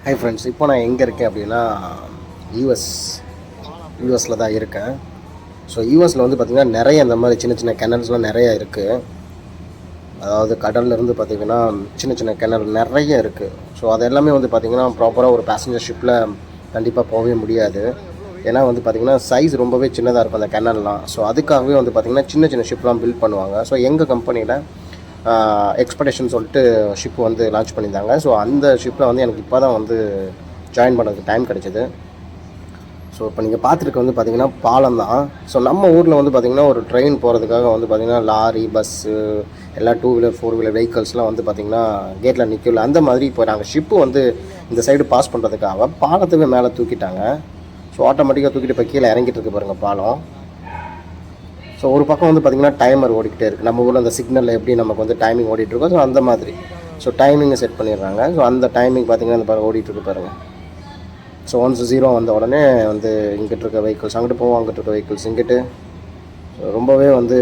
Hi friends, இப்போ நான் எங்கே இருக்கேன் அப்படின்னா யூஎஸில் தான் இருக்கேன். ஸோ யூஎஸில் வந்து பார்த்திங்கன்னா நிறைய இந்த மாதிரி சின்ன சின்ன கிணறுலாம் நிறையா இருக்குது. அதாவது கடல்லேருந்து பார்த்திங்கன்னா சின்ன சின்ன கிணறு நிறைய இருக்குது. ஸோ அது எல்லாமே வந்து பார்த்திங்கன்னா ப்ராப்பராக ஒரு பேசஞ்சர் ஷிப்பில் கண்டிப்பாக போகவே முடியாது. ஏன்னா வந்து பார்த்திங்கன்னா சைஸ் ரொம்பவே சின்னதாக இருக்கும் அந்த கிணறுலாம். ஸோ அதுக்காகவே வந்து பார்த்திங்கன்னா சின்ன சின்ன ஷிப்லாம் பில்ட் பண்ணுவாங்க. ஸோ எங்கள் கம்பெனியில் எக்ஸ்பெடிஷன் சொல்லிட்டு ஷிப் வந்து லான்ச் பண்ணியிருந்தாங்க. ஸோ அந்த ஷிப்பில் வந்து எனக்கு இப்போ தான் வந்து ஜாயின் பண்ணுறதுக்கு டைம் கிடச்சிது. ஸோ இப்போ நீங்கள் பார்த்துருக்க வந்து பார்த்திங்கன்னா பாலம் தான். ஸோ நம்ம ஊரில் வந்து பார்த்திங்கன்னா ஒரு ட்ரெயின் போகிறதுக்காக வந்து பார்த்திங்கன்னா லாரி, பஸ்ஸு, எல்லா 2 வீலர் 4 வீலர் வெஹிக்கல்ஸ்லாம் வந்து பார்த்திங்கன்னா கேட்டில் நிற்கல. அந்த மாதிரி இப்போ நாங்கள் ஷிப்பு வந்து இந்த சைடு பாஸ் பண்ணுறதுக்காக பாலத்துக்கு மேலே தூக்கிட்டாங்க. ஸோ ஆட்டோமேட்டிக்காக தூக்கிட்டு இப்போ கீழே இறங்கிட்டு இருக்கு பாருங்கள் பாலம். ஸோ ஒரு பக்கம் வந்து பார்த்திங்கன்னா டைமர் ஓடிக்கிட்டே இருக்குது. நம்ம ஊரில் அந்த சிக்னலில் எப்படி நமக்கு வந்து டைமிங் ஓடிட்டுருக்கோம். ஸோ அந்த மாதிரி ஸோ டைமிங்கை செட் பண்ணிடுறாங்க. ஸோ அந்த டைமிங் பார்த்திங்கன்னா அந்த பாருங்கள் ஓடிட்டுருக்கு பாருங்கள். ஸோ 1 0 வந்த உடனே வந்து இங்கிட்டு இருக்க வெஹிக்கிள்ஸ் அங்கிட்டு போவோம், அங்கிட்டு இருக்க வெஹிக்கிள்ஸ் இங்கிட்டு. ரொம்பவே வந்து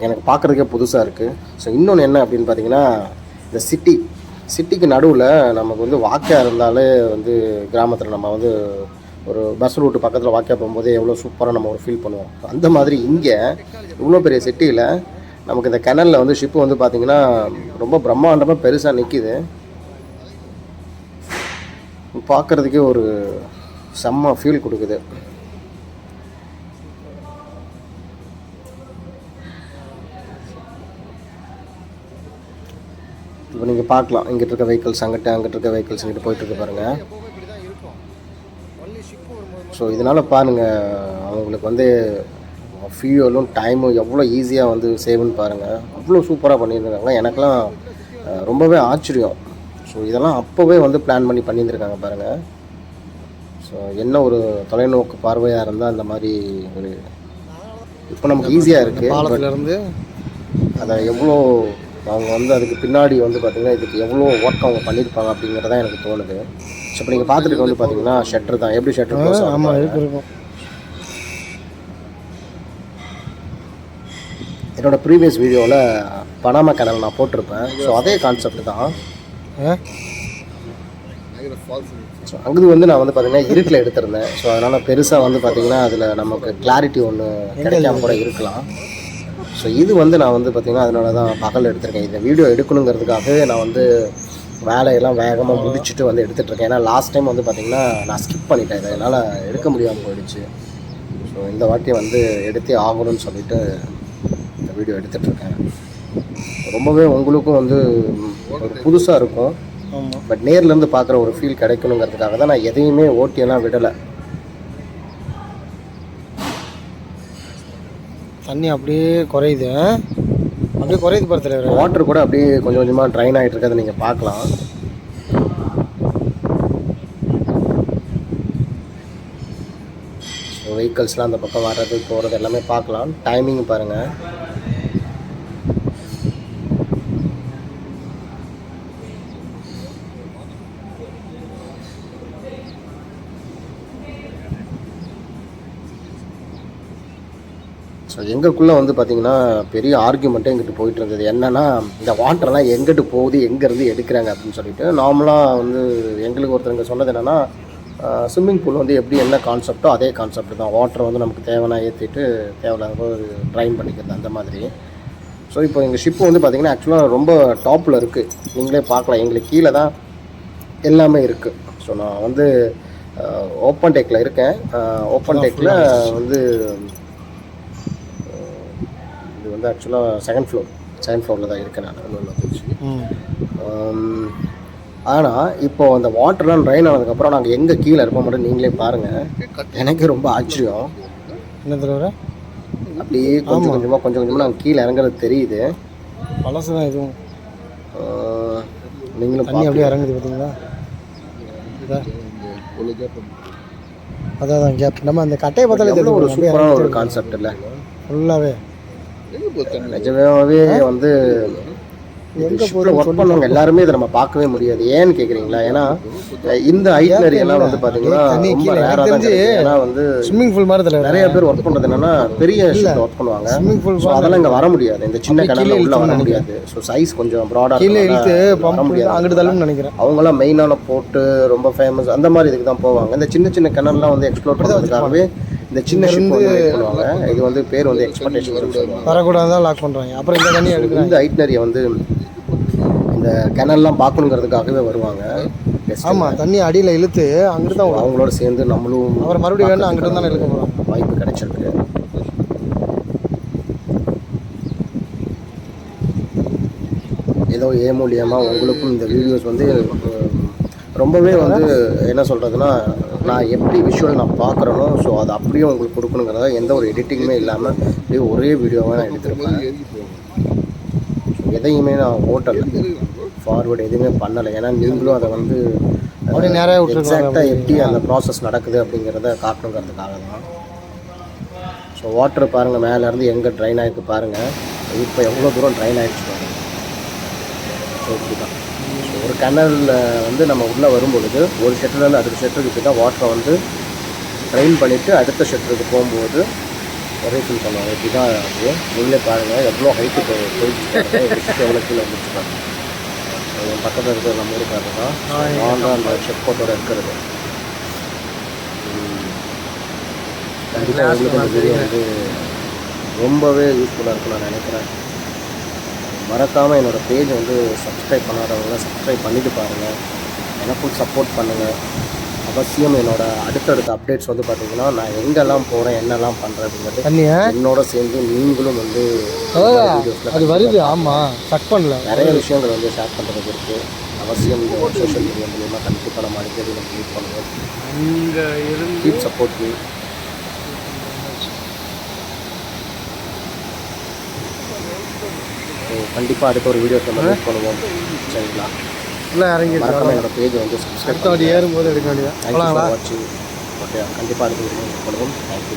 எனக்கு பார்க்குறதுக்கே புதுசாக இருக்குது. ஸோ இன்னொன்று என்ன அப்படின்னு பார்த்திங்கன்னா, இந்த சிட்டிக்கு நடுவில் நமக்கு வந்து வாக்கியாக இருந்தாலே வந்து கிராமத்தில் நம்ம வந்து ஒரு பஸ் ரூட்டு பக்கத்தில் வாக்கியாக போகும்போது எவ்வளோ சூப்பராக நம்ம ஒரு ஃபீல் பண்ணுவோம். அந்த மாதிரி இங்கே இவ்வளோ பெரிய சிட்டியில் நமக்கு இந்த கிணலில் வந்து ஷிப்பு வந்து பார்த்திங்கன்னா ரொம்ப பிரம்மாண்டமாக பெருசாக நிற்கிது. பார்க்குறதுக்கே ஒரு செம்ம ஃபீல் கொடுக்குது. இப்போ நீங்கள் பார்க்கலாம், இங்கிட்டு இருக்க வெஹிக்கிள்ஸ் அங்கிட்ட இருக்க வெஹிக்கிள்ஸ் இங்கிட்டு போயிட்டுருக்கு பாருங்கள். ஸோ இதனால் பாருங்கள், அவங்களுக்கு வந்து ஃபியூவலும் டைமும் எவ்வளோ ஈஸியாக வந்து சேவ்னு பாருங்கள். அவ்வளோ சூப்பராக பண்ணியிருக்காங்க. எனக்கெல்லாம் ரொம்பவே ஆச்சரியம். ஸோ இதெல்லாம் அப்போவே வந்து பிளான் பண்ணி பண்ணியிருக்காங்க பாருங்கள். ஸோ என்ன ஒரு தொலைநோக்கு பார்வையாக இருந்தால் அந்த மாதிரி ஒரு இப்போ நமக்கு ஈஸியாக இருக்குது. பாலத்திலேருந்து அதை எவ்வளோ அவங்க வந்து அதுக்கு பின்னாடி வந்து பார்த்திங்கன்னா இதுக்கு எவ்வளோ ஒர்க் அவங்க பண்ணியிருப்பாங்க அப்படிங்கிறதான் எனக்கு தோணுது. ஸோ இப்போ நீங்கள் பார்த்துட்டு வந்து பார்த்தீங்கன்னா ஷட்டர் தான், எப்படி ஷட்டர் க்ளோஸ் ஆகும். ஆமாம், இருக்கும். என்னோடய ப்ரீவியஸ் வீடியோவில் பனாமா கனல் நான் போட்டிருப்பேன். ஸோ அதே கான்செப்ட் தான். ஸோ அங்கே வந்து நான் வந்து பார்த்திங்கன்னா இருட்டில் எடுத்திருந்தேன். ஸோ அதனால் பெருசாக வந்து பார்த்திங்கன்னா அதில் நமக்கு கிளாரிட்டி ஒன்று கிடைக்காம கூட இருக்கலாம். ஸோ இது வந்து நான் வந்து பார்த்திங்கன்னா அதனால தான் பகல் எடுத்திருக்கேன். இந்த வீடியோ எடுக்கணுங்கிறதுக்காகவே நான் வந்து வேலையெல்லாம் வேகமாக முடிச்சுட்டு வந்து எடுத்துகிட்ருக்கேன். ஏன்னா லாஸ்ட் டைம் வந்து பார்த்திங்கன்னா நான் ஸ்கிப் பண்ணிட்டேன், இதை என்னால் எடுக்க முடியாமல் போயிடுச்சு. ஸோ இந்த வாட்டி வந்து எடுத்தே ஆகணும்னு சொல்லிவிட்டு இந்த வீடியோ எடுத்துகிட்ருக்கேன். ரொம்பவே உங்களுக்கும் வந்து ஒரு புதுசாக இருக்கும். பட் நேர்லேருந்து பார்க்குற ஒரு ஃபீல் கிடைக்கணுங்கிறதுக்காக தான் நான் எதையுமே ஓட்டியெல்லாம் விடலை. தண்ணி அப்படியே குறையுது, அப்படியே குறையுது பார்த்துல. வாட்டர் கூட அப்படியே கொஞ்சம் கொஞ்சமாக ட்ரைன் ஆகிட்டு இருக்கிறத நீங்கள் பார்க்கலாம். ஸோ வெஹிக்கல்ஸ்லாம் அந்த பக்கம் வர்றது போகிறது எல்லாமே பார்க்கலாம். டைமிங் பாருங்கள். ஸோ எங்களுக்குள்ளே வந்து பார்த்திங்கன்னா பெரிய ஆர்கியூமெண்ட்டே எங்கிட்ட போயிட்டு இருந்தது. என்னென்னா, இந்த வாட்டர்லாம் எங்கிட்டு போகுது, எங்கேருந்து எடுக்கிறாங்க அப்படின்னு சொல்லிட்டு. நார்மலாக வந்து எங்களுக்கு ஒருத்தருங்க சொன்னது என்னென்னா, ஸ்விம்மிங் பூல் வந்து எப்படி என்ன கான்செப்டோ அதே கான்செப்ட் தான். வாட்டர் வந்து நமக்கு தேவைன்னா ஏற்றிட்டு தேவையில்லாத ஒரு ட்ரைன் பண்ணிக்கிறது அந்த மாதிரி. ஸோ இப்போ எங்கள் ஷிப்பு வந்து பார்த்திங்கன்னா ஆக்சுவலாக ரொம்ப டாப்பில் இருக்குது. நீங்களே பார்க்கலாம், எங்களுக்கு கீழே தான் எல்லாமே இருக்குது. ஸோ நான் வந்து ஓப்பன் டெக்கில் இருக்கேன். ஓப்பன் டெக்கில் வந்து இது வந்து ஆக்சுவலாக செகண்ட் ஃப்ளோரில் தான் இருக்கேன் நான். ஆனால் இப்போது அந்த வாட்டர்லாம் ட்ரைன் ஆனதுக்கப்புறம் நாங்கள் எங்கே கீழே இருப்போம் மட்டும் நீங்களே பாருங்கள். எனக்கு ரொம்ப ஆச்சரியம். என்ன தடவை அப்படியே கொஞ்சம் கொஞ்சமாக நாங்கள் கீழே இறங்குறது தெரியுது. பழசு தான் இதுவும். நீங்களும் தண்ணி அப்படியே இறங்குது பார்த்தீங்களா? அதான் கேப். நம்ம அந்த கட்டையை பார்த்தாலே ஒரு சூப்பரான ஒரு கான்செப்ட் இல்லை? ஃபுல்லாகவே நிஜமாவே வந்து எங்கே ஷிப்பில் ஒர்க் பண்ணவங்க எல்லாருமே இதை நம்ம பார்க்கவே முடியாது. ஏன்னு கேட்குறீங்களா? ஏன்னா இந்த ஐட்னரி எல்லாம் வந்து பார்த்தீங்கன்னா ரொம்ப ரேராக தான் கிடைக்கும். ஏன்னா வந்து ஸ்விம்மிங் பூல் மாதிரி தெரியல. நிறைய பேர் ஒர்க் பண்ணுறது என்னன்னா பெரிய ஷிப்பில் ஒர்க் பண்ணுவாங்க. ஸ்விம்மிங் பூல் ஸோ அதெல்லாம் இங்கே வர முடியாது. இந்த சின்ன கனலில் உள்ள வர முடியாது. ஸோ சைஸ் கொஞ்சம் ப்ராடாக கீழே இழுத்து வர பம்ப் முடியாது. அங்கிட்டு தள்ளுன்னு நினைக்கிறேன். அவங்களாம் மெயினான போட்டு ரொம்ப ஃபேமஸ் அந்த மாதிரி இதுக்கு தான் போவாங்க. இந்த சின்ன சின்ன கிணறுலாம் வந்து எக்ஸ்ப்ளோர் பண்ணுறதுக்காகவே இந்த சின்ன ஷிப் வந்து வெயிட் பண்ணுவாங்க. இது வந்து பேர் வந்து எக்ஸ்பெக்டேஷன் சொல்லுவாங்க. வரக்கூடாது தான் லாக் பண்ணுறாங்க. அப்புறம் இந்த தண்ணி எடுக்கிறாங்க. இந்த ஐட்னரியை வந்து இந்த கிணறுலாம் பார்க்கணுங்கிறதுக்காகவே வருவாங்க. ஆமாம், தண்ணி அடியில் இழுத்து அங்கிட்டு தான் அவங்களோட சேர்ந்து நம்மளும் அப்புறம் மறுபடியும் வேணும் அங்கிட்டு தானே இழுக்க போகிறோம். வாய்ப்பு கிடைச்சிருக்கு. ஏதோ மூலியமாக உங்களுக்கும் இந்த வீடியோஸ் வந்து ரொம்பவே வந்து என்ன சொல்கிறதுனா, நான் எப்படி விஷுவல் நான் பார்க்குறேனோ ஸோ அது அப்படியே உங்களுக்கு கொடுக்கணுங்கிறத எந்த ஒரு எடிட்டிங்குமே இல்லாமல் அப்படியே ஒரே வீடியோவாக நான் எடுத்திருப்பேன். எதையுமே நான் ஓட்டலை, ஃபார்வேர்டு எதுவுமே பண்ணலை. ஏன்னா நீங்களும் அதை வந்து அப்படியே நேராக எக்ஸாக்டாக எப்படி அந்த ப்ராசஸ் நடக்குது அப்படிங்கிறத காட்டணுங்கிறதுக்காக தான். ஸோ வாட்டர் பாருங்கள், மேலேருந்து எங்கே ட்ரைன் ஆகிருக்கு பாருங்கள். இப்போ எவ்வளோ தூரம் ட்ரைன் ஆகிடுச்சு பாருங்கள். ஸோ இப்படி தான் ஒரு கிணறுல வந்து நம்ம உள்ளே வரும்பொழுது ஒரு ஷெட்டர்லேருந்து அடுத்த ஷெட்டருக்கு இப்படி தான் வாட்டரை வந்து ட்ரைன் பண்ணிவிட்டு அடுத்த ஷெட்டருக்கு போகும்போது ஒரே ஃபீல் பண்ணுவாங்க. இப்படி தான் அது. நீங்களே பாருங்கள் எவ்வளோ ஹைட்டு போயிடுச்சு, எவ்வளோ கீழே வந்துச்சு பாருங்கள். என் பக்கத்தில் இருக்கிற நம்ம ஊருக்காக தான் வாங்க அந்த செக் போட்டோட இருக்கிறது. கண்டிப்பாக உங்களுக்கு இந்த வீடியோ வந்து ரொம்பவே யூஸ்ஃபுல்லாக இருக்குன்னு நான் நினைக்கிறேன். மறக்காமல் என்னோடய பேஜ் வந்து சப்ஸ்கிரைப் பண்ணாதவங்க சப்ஸ்கிரைப் பண்ணிட்டு பாருங்கள். எனக்கும் சப்போர்ட் பண்ணுங்கள். அவசியம் என்னோடய அடுத்தடுத்த அப்டேட்ஸ் வந்து பார்த்திங்கன்னா நான் எங்கெல்லாம் போகிறேன் என்னெல்லாம் பண்ணுறேன் அப்படிங்கிறது என்னோட சேர்ந்து நீங்களும் வந்து அது வருது. ஆமாம், கட் பண்ணல. நிறைய விஷயங்கள் வந்து ஷேர் பண்ணுறதுக்கு இருக்குது. அவசியம் இந்த சோஷியல் மீடியா மூலியமாக கண்டிப்பாக நம்ம அடிக்கடி நம்ம மீட் பண்ணுவோம். Keep support me. கண்டிப்பாக அடுத்த ஒரு வீடியோஸ் நம்ம மீட் பண்ணுவோம். சரிங்களா? இல்லை இறங்கி மறக்காமல் என்னோட பேஜ் வந்து சப்ஸ்கிரைப் ஏறும்போது எடுக்க வேண்டியது. வாட்சிங். ஓகே, கண்டிப்பாக அடுத்த வீடியோ மீட் பண்ணுவோம். தேங்க்யூ.